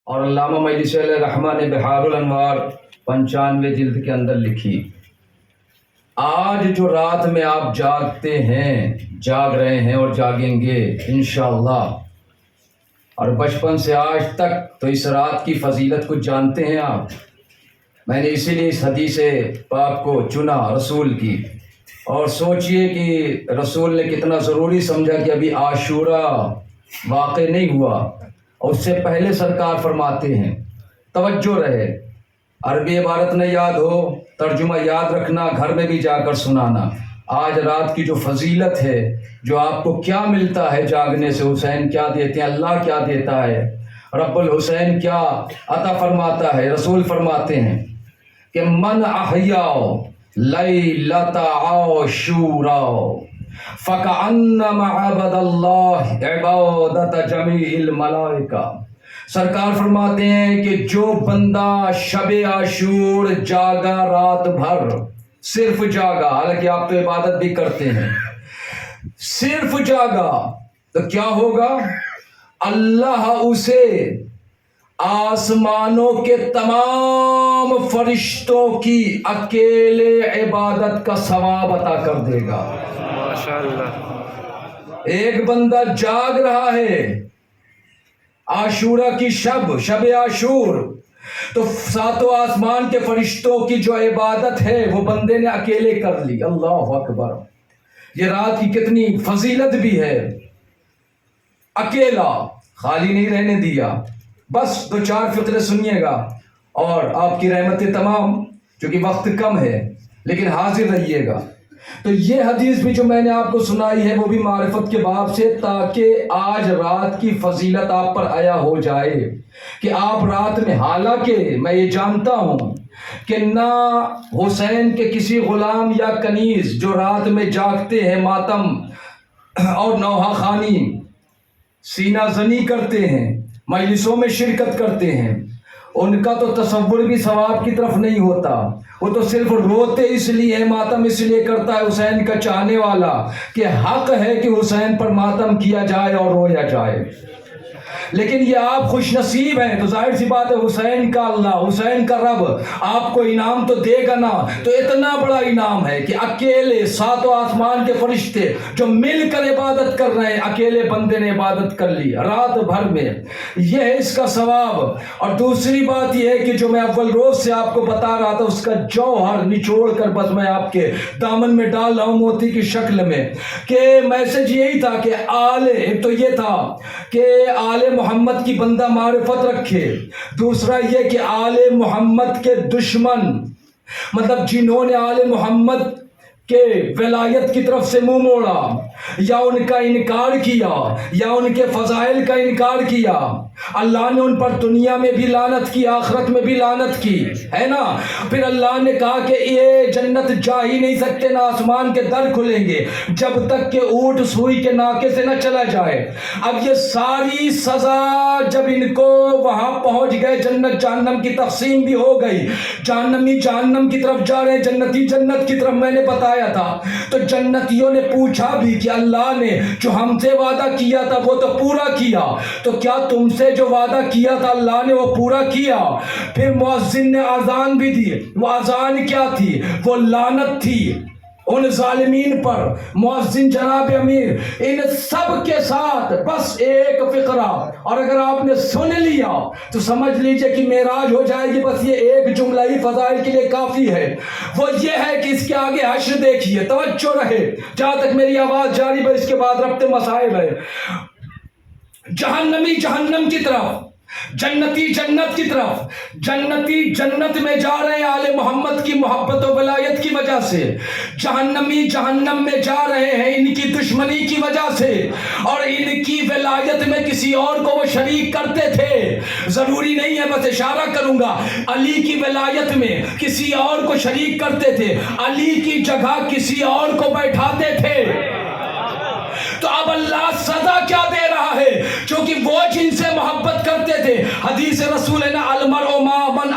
اور علامہ مجلسی علیہ رحمہ نے بحار الانوار 95 جلد کے اندر لکھی، آج جو رات میں آپ جاگتے ہیں، جاگ رہے ہیں اور جاگیں گے انشاءاللہ، اور بچپن سے آج تک تو اس رات کی فضیلت کو جانتے ہیں آپ۔ میں نے اسی لیے اس حدیث پاک کو چنا رسول کی، اور سوچئے کہ رسول نے کتنا ضروری سمجھا کہ ابھی عاشورہ واقع نہیں ہوا، اور اس سے پہلے سرکار فرماتے ہیں، توجہ رہے، عربی عبارت نہ یاد ہو، ترجمہ یاد رکھنا، گھر میں بھی جا کر سنانا۔ آج رات کی جو فضیلت ہے، جو آپ کو کیا ملتا ہے جاگنے سے، حسین کیا دیتے ہیں، اللہ کیا دیتا ہے، رب الحسین کیا عطا فرماتا ہے۔ رسول فرماتے ہیں کہ من احیا لیلۃ عاشورا فکأنما عبد اللہ عبادت جمیع الملائکہ۔ سرکار فرماتے ہیں کہ جو بندہ شب عاشور جاگا رات بھر، صرف جاگا، حالانکہ آپ تو عبادت بھی کرتے ہیں، صرف جاگا تو کیا ہوگا؟ اللہ اسے آسمانوں کے تمام فرشتوں کی اکیلے عبادت کا ثواب عطا کر دے گا۔ ماشاءاللہ، ایک بندہ جاگ رہا ہے عاشورہ کی شب عاشور، تو ساتوں آسمان کے فرشتوں کی جو عبادت ہے وہ بندے نے اکیلے کر لی۔ اللہ اکبر، یہ رات کی کتنی فضیلت بھی ہے۔ اکیلا، خالی نہیں رہنے دیا۔ بس دو چار فقرے سنیے گا اور آپ کی رحمتیں تمام، چونکہ وقت کم ہے لیکن حاضر رہیے گا۔ تو یہ حدیث بھی جو میں نے آپ کو سنائی ہے وہ بھی معرفت کے باب سے، تاکہ آج رات کی فضیلت آپ پر عیا ہو جائے کہ آپ رات میں، حالانکہ میں یہ جانتا ہوں کہ نہ حسین کے کسی غلام یا کنیز جو رات میں جاگتے ہیں، ماتم اور نوحہ خوانی، سینہ زنی کرتے ہیں، مجلسوں میں شرکت کرتے ہیں، ان کا تو تصور بھی ثواب کی طرف نہیں ہوتا۔ وہ تو صرف روتے اس لیے ہیں، ماتم اس لیے کرتا ہے حسین کا چاہنے والا کہ حق ہے کہ حسین پر ماتم کیا جائے اور رویا جائے۔ لیکن یہ آپ خوش نصیب ہیں، تو ظاہر سی بات ہے حسین کا اللہ، حسین کا رب آپ کو انعام تو دے گا نا۔ تو اتنا بڑا انعام ہے کہ اکیلے ساتوں آسمان کے فرشتے جو مل کر عبادت کر رہے ہیں، اکیلے بندے نے عبادت کر لی رات بھر میں، یہ ہے اس کا ثواب۔ اور دوسری بات یہ ہے کہ جو میں اول روز سے آپ کو بتا رہا تھا، اس کا جوہر نچوڑ کر بس میں آپ کے دامن میں ڈال رہا ہوں موتی کی شکل میں، کہ میسج یہی تھا کہ ایک تو یہ تھا کہ آل محمد کی بندہ معرفت رکھے، دوسرا یہ کہ آل محمد کے دشمن، مطلب جنہوں نے آل محمد کہ ولایت کی طرف سے منہ موڑا، یا ان کا انکار کیا، یا ان کے فضائل کا انکار کیا، اللہ نے ان پر دنیا میں بھی لعنت کی، آخرت میں بھی لعنت کی ہے نا۔ پھر اللہ نے کہا کہ یہ جنت جا ہی نہیں سکتے، نہ آسمان کے در کھلیں گے جب تک کہ اونٹ سوئی کے ناکے سے نہ چلا جائے۔ اب یہ ساری سزا جب ان کو وہاں پہنچ گئے، جنت جہنم کی تقسیم بھی ہو گئی، جہنمی جہنم کی طرف جا رہے، جنتی جنت کی طرف، میں نے بتایا تھا۔ تو جنتیوں نے پوچھا بھی کہ اللہ نے جو ہم سے وعدہ کیا تھا وہ تو پورا کیا، تو کیا تم سے جو وعدہ کیا تھا اللہ نے وہ پورا کیا؟ پھر مؤذن نے اذان بھی دی، وہ اذان کیا تھی؟ وہ لعنت تھی ان ظالمین پر۔ مؤذن جناب امیر، ان سب کے ساتھ بس ایک فقرہ، اور اگر آپ نے سن لیا تو سمجھ لیجئے کہ معراج ہو جائے گی۔ بس یہ ایک جملہ ہی فضائل کے لیے کافی ہے، وہ یہ ہے کہ اس کے آگے حشر دیکھیے، توجہ رہے جہاں تک میری آواز جاری ہے، اس کے بعد ربط مسائل ہے۔ جہنمی جہنم کی طرف، جنتی جنت کی طرف۔ جنتی جنت میں جا رہے ہیں آل محمد کی محبت و ولایت کی وجہ سے، جہنمی جہنم میں جا رہے ہیں ان کی دشمنی کی وجہ سے، اور ان کی ولایت میں کسی اور کو وہ شریک کرتے تھے۔ ضروری نہیں ہے، بس اشارہ کروں گا، علی کی ولایت میں کسی اور کو شریک کرتے تھے، علی کی جگہ کسی اور کو بیٹھاتے تھے۔ تو اب اللہ سزا کیا دے رہا ہے؟ کیونکہ وہ جن سے محبت کرتے تھے، حدیث رسول ہے نا، المرء مع من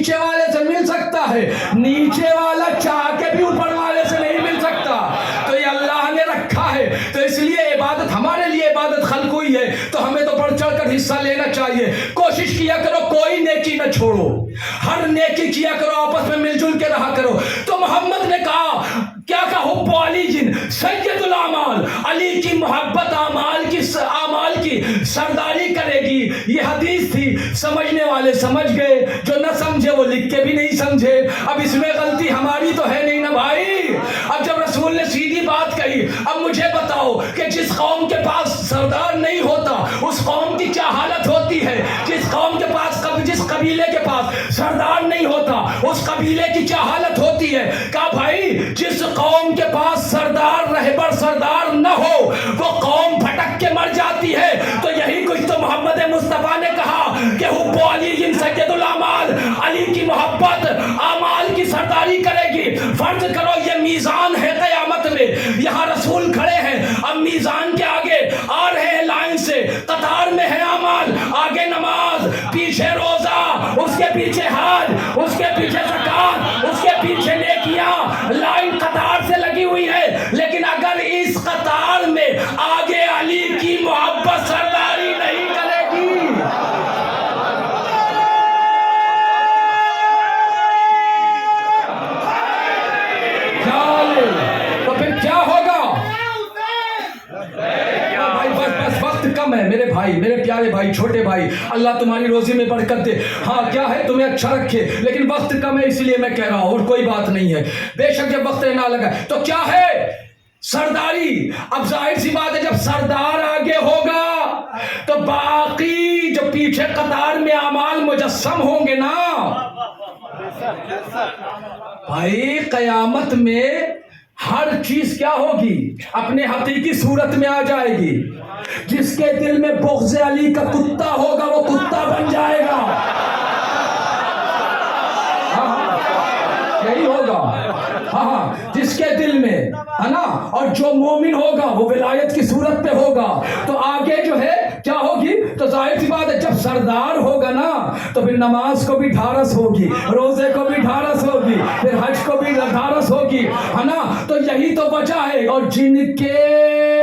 نیچے والے سے مل سکتا ہے, نیچے والا چاہ کے بھی اوپر والے سے نہیں مل سکتا. تو یہ اللہ نے رکھا ہے, تو اس لیے عبادت ہمارے لیے عبادت خلق ہوئی ہے, تو ہمیں تو بڑھ چڑھ کر حصہ لینا چاہیے. کوشش کیا کرو کوئی نیکی نہ چھوڑو, ہر نیکی کیا کرو, آپس میں مل جل کے رہا کرو. تو محمد نے کہا, کیا کہا, حب علی سید الاعمال, علی کی محبت اعمال کی سرداری کرے گی. یہ حدیث تھی, سمجھنے والے سمجھ گئے, جو نہ سمجھے وہ لکھ کے بھی نہیں سمجھے. اب اس میں غلطی ہماری تو ہے نہیں نا بھائی. اب جب رسول نے سیدھی بات کہی, اب مجھے بتاؤ کہ جس قوم کے پاس سردار نہیں ہوتا اس قوم کی کیا حالت ہوتی ہے؟ جس قوم کے پاس, جس قبیلے کے پاس سردار نہیں ہوتا اس قبیلے کی کیا حالت ہوتی ہے؟ کہا بھائی جس قوم کے پاس سردار رہبر سردار نہ ہو وہ قوم بھٹک کے مر جاتی ہے. تو یہی کچھ تو محمد مصطفیٰ نے کہا کہ حب علی سید الاعمال, علی کی محبت اعمال کی سرداری کرے گی. فرض کرو یہ میزان ہے قیامت میں, یہاں رسول کھڑے ہیں, اب میزان کے آگے آ رہے ہیں لائن سے, قطار میں ہے اعمال, آگے نماز, پیچھے روزہ, اس کے پیچھے حج, اس کے پیچھے زکات, اس کے پیچھے نیکیاں, لائن قطار سے لگی ہوئی ہے. لیکن اگر اس قطار میں آگے علی کی محبت سرداری نہیں کرے گی, تو پھر کیا ہوگا؟ بس وقت کم ہے میرے بھائی, میرے پیارے بھائی, چھوٹے بھائی, اللہ تمہاری روزی میں برکت دے. ہاں کیا ہے, تمہیں اچھا رکھے, لیکن وقت کم ہے اس لیے میں کہہ رہا ہوں, اور کوئی بات نہیں ہے. بے شک جب وقت نہ لگا تو کیا ہے سرداری. اب ظاہر سی بات ہے, جب سردار آگے ہوگا تو باقی جو پیچھے قطار میں اعمال مجسم ہوں گے نا بھائی. قیامت میں ہر چیز کیا ہوگی, اپنے حقیقی صورت میں آ جائے گی. جس کے دل میں بغض علی کا کتا ہوگا وہ کتا بن جائے گا. یہی ہوگا. ہاں, جس کے دل میں ہے نا, اور جو مومن ہوگا وہ ولایت کی صورت پہ ہوگا. تو آگے جو ہے کیا ہوگی, تو ظاہر سی بات ہے جب سردار ہوگا نا تو پھر نماز کو بھی ڈھارس ہوگی, روزے کو بھی ڈھارس ہوگی, پھر حج کو بھی ڈھارس ہوگی, ہے نا. تو یہی تو وجہ ہے. اور جن کے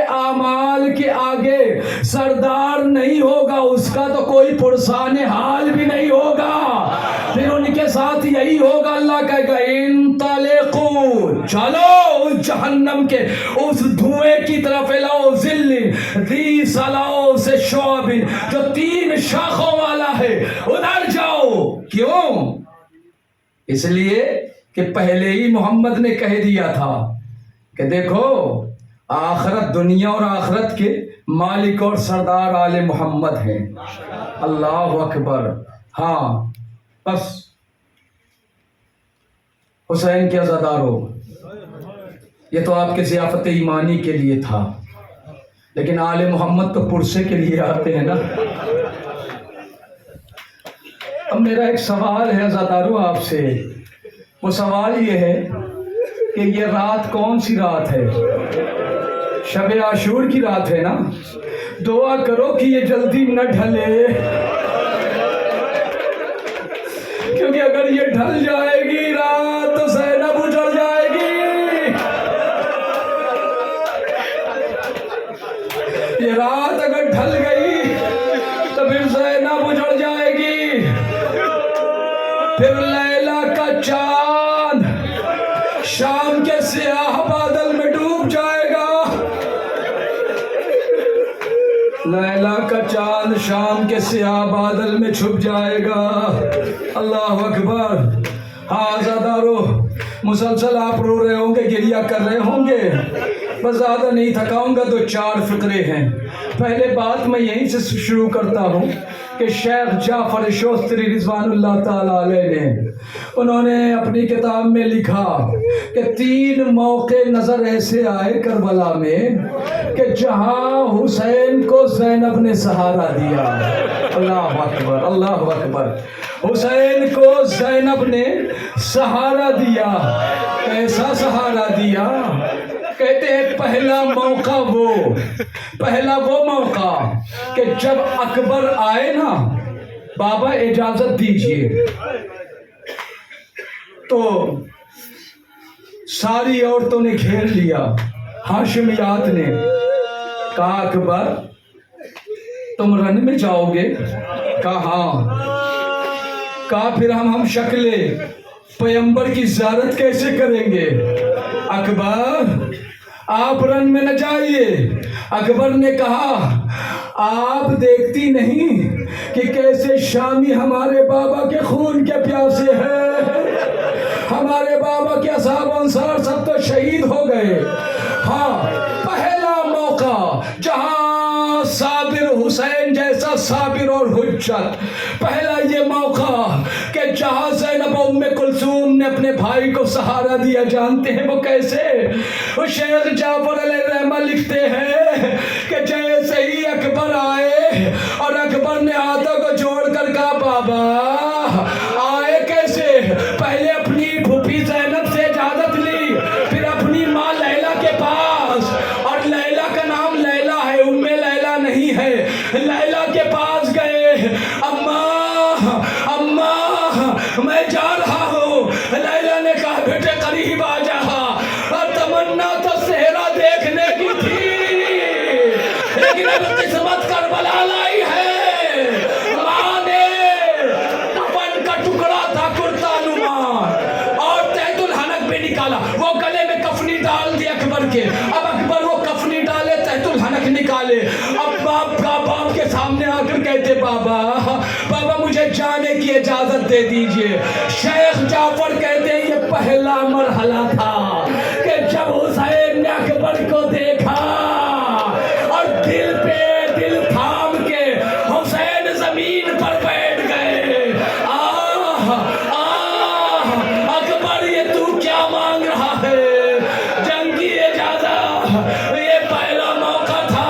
اعمال کے آگے سردار نہیں ہوگا اس کا تو کوئی پرسان حال بھی نہیں ہوگا. پھر ان کے ساتھ یہی ہوگا, اللہ کہے گا انطلقوا, چلو اس جہنم کے اس دھوئیں کی طرف, لاؤ ذل ذی صلاؤ سے شعب, جو 3 شاخوں والا ہے, ادھر جاؤ. کیوں؟ اس لیے کہ پہلے ہی محمد نے کہہ دیا تھا کہ دیکھو آخرت, دنیا اور آخرت کے مالک اور سردار آل محمد ہیں. اللہ اکبر. ہاں بس حسین کے عزادارو, یہ تو آپ کے ضیافت ایمانی کے لیے تھا, لیکن آل محمد تو پرسے کے لیے آتے ہیں نا. اب میرا ایک سوال ہے عزادارو آپ سے, وہ سوال یہ ہے کہ یہ رات کون سی رات ہے؟ شب عاشور کی رات ہے نا. دعا کرو کہ یہ جلدی نہ ڈھلے, کیونکہ اگر یہ ڈھل جائے گی رات تو زینب اجڑ جائے گی. یہ رات اگر ڈھل گئی تو پھر زینب اجڑ جائے گی, پھر لیلا کا چاند شام کے سیاہ بادل میں ڈوب جائے گا. لیلا کا چاند شام کے سیاہ بادل میں چھپ جائے گا. اللہ اکبر. ہاں عزادارو, مسلسل آپ رو رہے ہوں گے, گریہ کر رہے ہوں گے, بس زیادہ نہیں تھکاؤں گا. 2-4 فقرے ہیں. پہلے بات میں یہیں سے شروع کرتا ہوں کہ شیخ جعفر شوستری رضوان اللہ تعالیٰ علیہ نے, انہوں نے اپنی کتاب میں لکھا کہ 3 موقع نظر ایسے آئے کربلا میں کہ جہاں حسین کو زینب نے سہارا دیا. اللہ اکبر, اللہ اکبر. حسین کو زینب نے سہارا دیا. کیسا سہارا دیا؟ کہتے ہیں پہلا وہ موقع کہ جب اکبر آئے نا, بابا اجازت دیجئے, تو ساری عورتوں نے گھیر لیا، ہاشمیات نے کہا اکبر تم رن میں جاؤ گے؟ کہا ہاں۔ کہا پھر ہم شکلیں پیغمبر کی زیارت کیسے کریں گے؟ اکبر آپ رن میں نہ جائیے۔ اکبر نے کہا آپ دیکھتی نہیں کہ کیسے شامی ہمارے بابا کے خون کے پیاسے ہیں؟ ہمارے بابا کے اصحاب انصار سب تو شہید ہو گئے۔ ہاں پہلا موقع جہاں صابر حسین جیسا صابر اور حجت، پہلا یہ موقع کہ جہاں زینب ام کلثوم نے اپنے بھائی کو سہارا دیا، جانتے ہیں وہ کیسے؟ وہ شیخ جعفر علیہ رحمہ لکھتے ہیں کہ جیسے ہی اکبر آئے اور اکبر نے ہاتھوں کو جوڑ کر کہا بابا آئے کیسے؟ پہلے اپنی پھوپھی زینب سے اجازت لی، پھر اپنی ماں لیلا کے پاس، اور لیلا کا نام لیلا ہے، ام لیلا نہیں ہے، لیلا کے پاس گئے۔ اماں میں جا رہا ہوں۔ لیلا نے کہا بیٹے قریب آ جا، اور تمنا تو صحرا دیکھنے کی تھی لیکن اب قسمت کربلا لائی ہے۔ ماں نے کفن کا ٹکڑا تھا کرتا نما اور تحت الحنک بھی نکالا، وہ گلے میں کفنی ڈال دی اکبر کے۔ اب اکبر وہ کفنی ڈالے، تحت الحنک نکالے، اب باپ کے سامنے آ کر کہتے بابا مجھے جانے کی اجازت دے دیجئے۔ شیخ جعفر کہتے ہیں یہ پہلا مرحلہ تھا کہ جب حسین نے اکبر کو دیکھا اور دل پہ دل تھام کے حسین زمین پر بیٹھ گئے۔ اکبر یہ تو کیا مانگ رہا ہے؟ جنگ کی اجازت۔ یہ پہلا موقع تھا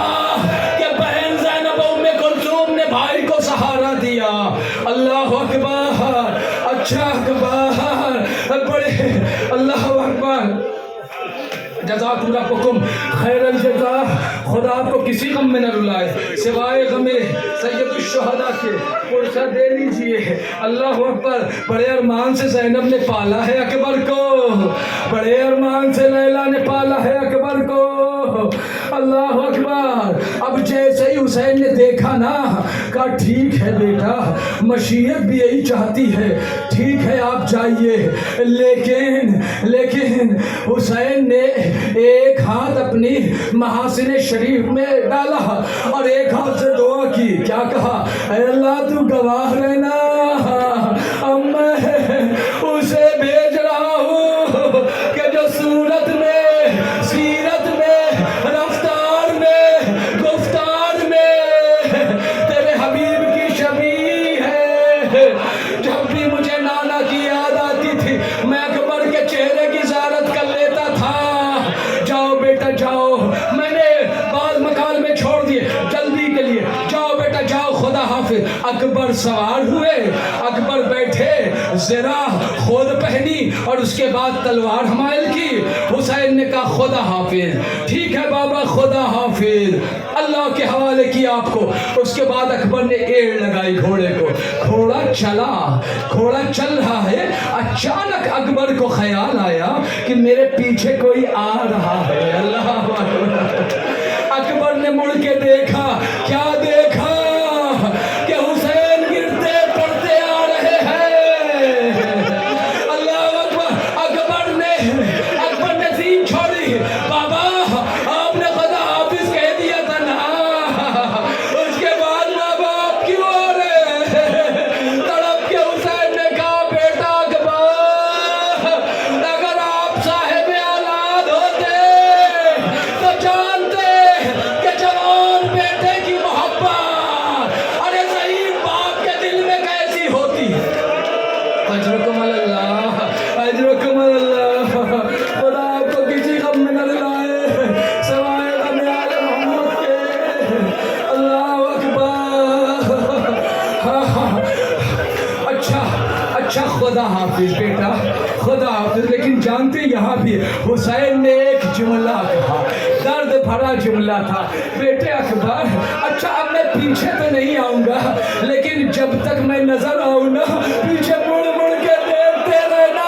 کہ بہن زینب ام کلثوم نے بھائی کو سہارا دیا۔ اللہ اکبر، اچھا اکبر، بڑے اللہ اکبر، جزاکم ربکم خیر الجزا۔ خدا آپ کو کسی غم میں نہ رلائے سوائے غم سید الشہداء کے۔ پرسہ دے لیجئے۔ اللہ اکبر، بڑے ارمان سے زینب نے پالا ہے اکبر کو، بڑے ارمان سے لیلا نے پالا ہے اکبر کو۔ اللہ اکبر، اب جیسے ہی حسین نے دیکھا نا، کہا ٹھیک ہے بیٹا، مشیت بھی یہی چاہتی ہے، ٹھیک ہے آپ جائیے، لیکن حسین نے ایک ہاتھ اپنی محاسن شریف میں ڈالا اور ایک ہاتھ سے دعا کی۔ کیا کہا؟ اے اللہ تو گواہ رہنا، اب میں اسے بھیج رہا ہوں کہ جو صورت میں، سیرت میں، رفتار میں، گفتار میں تیرے حبیب کی شبیہ ہے۔ جب بھی مجھے نانا کی یاد آتی تھی میں اکبر کے چہرے کی زیارت کر لیتا تھا۔ جاؤ بیٹا جاؤ، میں نے بعض مکان میں چھوڑ دیے جلدی کے لیے، جاؤ بیٹا جاؤ، خدا حافظ۔ اکبر سوار ہوئے، اکبر بیٹھے، زرہ خود پہنی اور اس کے بعد تلوار حمائل کی۔ حسین نے کہا خدا حافظ، ٹھیک ہے بابا خدا حافظ، اللہ کے حوالے کیا آپ کو۔ اس کے بعد اکبر نے ایڑ لگائی گھوڑے کو، گھوڑا چلا، گھوڑا چل رہا ہے۔ اچانک اکبر کو خیال آیا کہ میرے پیچھے کوئی آ رہا ہے۔ اللہ اکبر، اکبر نے مڑ کے دیکھا، کیا دیکھا کہ حسین گرتے پڑتے آ رہے ہیں۔ اللہ اکبر، اکبر نے زین چھوڑی، بابا آپ نے خدا حافظ کہہ دیا تھا نا، اس کے بعد ماں باپ کیوں آ رہے ہیں؟ تڑپ کے حسین نے کہا بیٹا اکبر، اگر آپ صاحب اولاد ہوتے تو جانتے کہ جوان بیٹے کی محبت ارے ضعیف باپ کے دل میں کیسی ہوتی ہے۔ اجرکم اللہ، اجرکم اللہ، خدا آپ کو کسی غم میں نہ لائے سوائے غم آل محمد کے۔ اللہ اکبر، اچھا خدا حافظ بیٹا، خدا حافظ۔ لیکن جانتے یہاں بھی حسین نے ایک جملہ کہا، درد بھرا جملہ تھا، بیٹے اکبر اچھا اب میں پیچھے تو نہیں آؤں گا، لیکن جب تک میں نظر آؤں نا پیچھے مڑ مڑ کے دیکھتے رہنا۔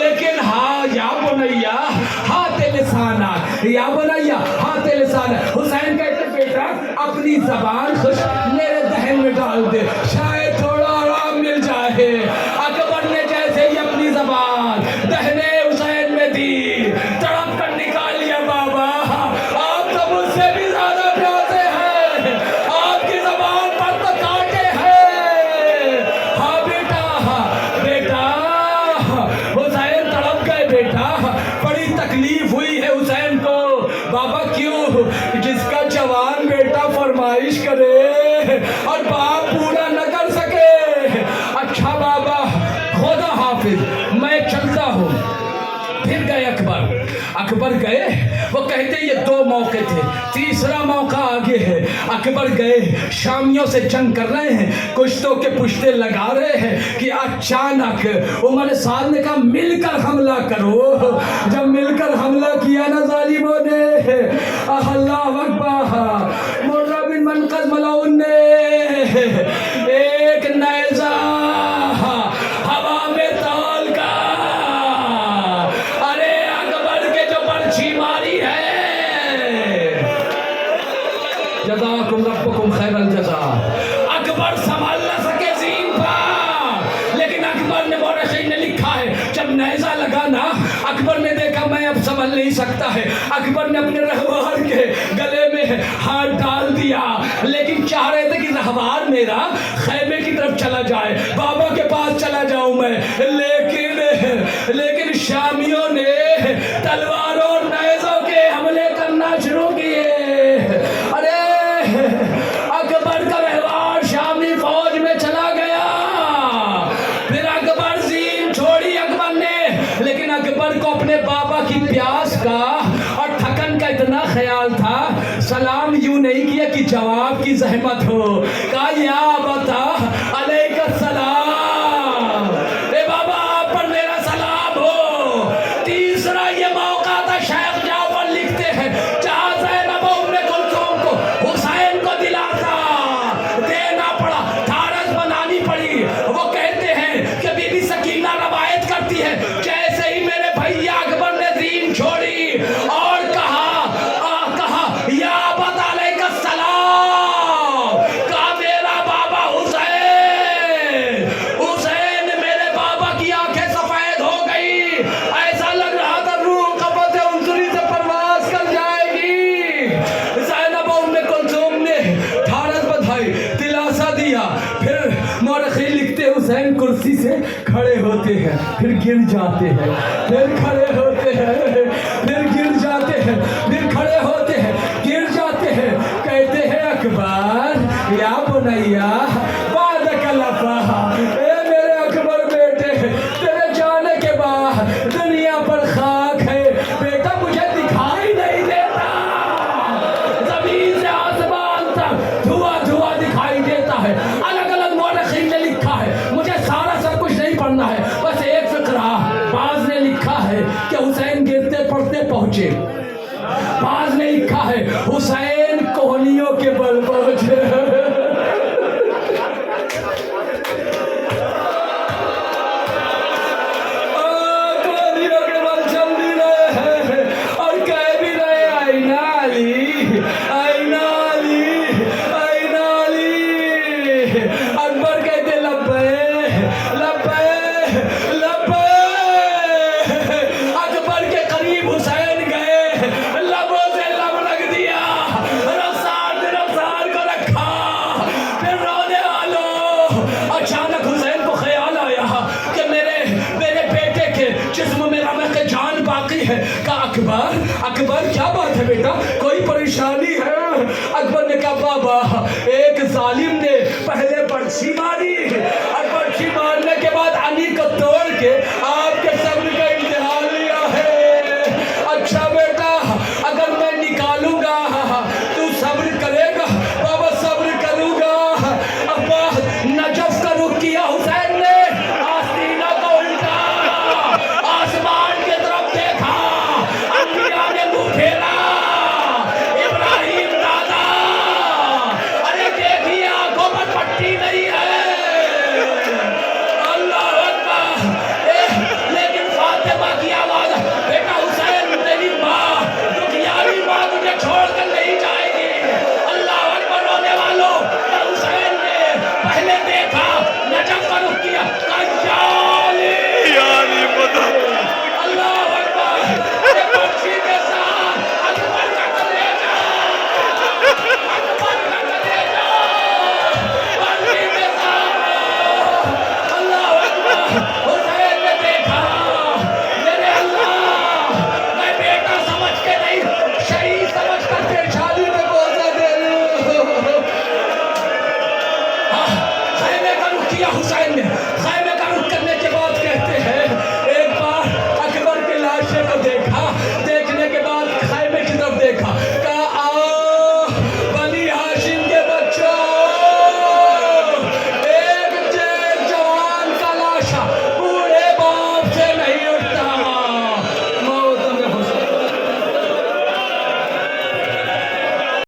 لیکن ہاں یا بنیا ہاتھ لسانہ، یا بنیا ہاتھ لسانہ، حسین کہتے بیٹا اپنی زبان خوش میرے دہن میں ڈال دے، شاید تھوڑا آرام مل جائے۔ اکبر نے جیسے ہی اپنی زبان دہنے حسین میں دی، تڑپ کر نکال لیا، بابا آپ تو مجھ سے بھی زیادہ پیارے ہیں، آپ کی زبان پر تو کانٹے ہیں۔ ہاں بیٹا، بیٹا حسین تڑپ گئے، بیٹا بڑی تکلیف ہوئی ہے حسین کو۔ بابا کیوں؟ جس کا جوان بیٹا فرمائش کرے اور باپ پورا نہ کر سکے۔ اچھا بابا خدا حافظ، میں چلتا ہوں۔ پھر گئے اکبر گئے، وہ کہتے یہ دو موقع تھے، تیسرا موقع آگے ہے۔ اکبر گئے، شامیوں سے جنگ کر رہے ہیں، کشتوں کے پشتے لگا رہے ہیں کہ اچانک عمر سعد نے کہا مل کر حملہ کرو۔ جب مل کر حملہ کیا نا ظالموں نے، اللہ اکبر، مرہ بن منقذ ملعون نے ایک نیزہ ہوا میں تول کا ارے اکبر کے جو برچھی ماری ہے، جزاکم ربکم خیر الجزا۔ اکبر سنبھال نہ سکے زین پر، لیکن اکبر نے مورخین نے لکھا ہے جب نیزہ لگا نا، اکبر نے دیکھا میں اب سنبھل نہیں سکتا ہے، اکبر نے اپنے رہوار کے گلے میں ہاتھ ڈال دیا، لیکن چاہ رہے تھے کہ رہوار میرا خیمے کی طرف چلا جائے، بابا کے پاس چلا جاؤں میں، لیکن شامیوں نے تلواروں اور نیزوں کے حملے کرنا شروع کیے۔ ارے اکبر کا رہوار شامی فوج میں چلا گیا۔ پھر اکبر زین چھوڑی اکبر نے، لیکن اکبر کو اپنے بابا کی پیاس کا اور تھکن کا اتنا خیال تھا، سلام یوں نہیں کیا کہ جواب کی زحمت ہو، کہا یا بتا علیک السلام، اے بابا آپ پر میرا سلام ہو۔ تیسرا یہ موقع تھا، شیخ جعفر لکھتے ہیں جہاں زینب ام کلثوم کو حسین کو دلاتا دینا پڑا، دھارس بنانی پڑی۔ وہ کہتے ہیں کہ بی بی سکینہ روایت کرتی ہے جیسے ہی میرے بھیا اکبر نے زین چھوڑی اور کہا یا ابت علیک السلام، کہا میرا بابا حسین میرے بابا کی آنکھیں سفید ہو گئی، ایسا لگ رہا تھا روح قبض انصری سے پرواز کر جائے گی۔ زینب ام کلثوم نے ڈھارس بندھائی، دلاسا دیا۔ پھر مورخین لکھتے حسین کرسی سے کھڑے ہوتے ہیں، پھر گر جاتے ہیں، پھر کھڑے ہوتے ہیں، پھر گر جاتے ہیں، پھر کھڑے ہوتے ہیں، گر جاتے ہیں، کہتے ہیں اکبر یا بنیا بعدک لفا، اے میرے اکبر بیٹے تیرے جانے کے بعد دنیا پر خاک ہے، بیٹا مجھے دکھائی نہیں دیتا، زمین سے آسمان تک دھواں دھواں دکھائی دیتا ہے۔ الگ الگ مورخین نے لکھا ہے، مجھے سارا سب کچھ نہیں پڑھنا ہے، بس ایک فقرہ بعض نے لکھا ہے کہ حسین گرتے پڑتے پہنچے، بعض نے لکھا ہے حسین کوہنیوں کے بل پہنچے۔ کوہنیوں کے بل چل بھی رہے ہیں اور کہہ بھی رہے آئین علی، آئین علی، آئین علی۔ اکبر کہتے لبیک لبیک لبیک، اکبر کے قریب حسین گئے، لبوں سے لب لگ دیا، رخسار کو رکھا، پھر رونے والوں۔ اچانک حسین کو خیال آیا کہ میرے بیٹے کے جسم میں رمق جان باقی ہے۔ کہا اکبر کیا بات ہے بیٹا، کوئی پریشانی ہے؟ اکبر نے کہا بابا ایک ظالم نے پہلے برچھی ماری اور برچھی مارنے کے بعد علی کو توڑ کے آپ کے صبر کا امتحان لیا ہے۔ اچھا بیٹا اگر میں نکالوں گا تو صبر کرے گا؟ بابا صبر کروں گا۔ ابا نجف کا رخ کیا حسین نے، آستینہ کو الٹا، آسمان کی طرف دیکھا، انبیاء نے منہ پھیرا، ابراہیم دادا، ارے دیکھیے آنکھوں پر پٹی نہیں ہے، اللہ اکبر، دیا حسین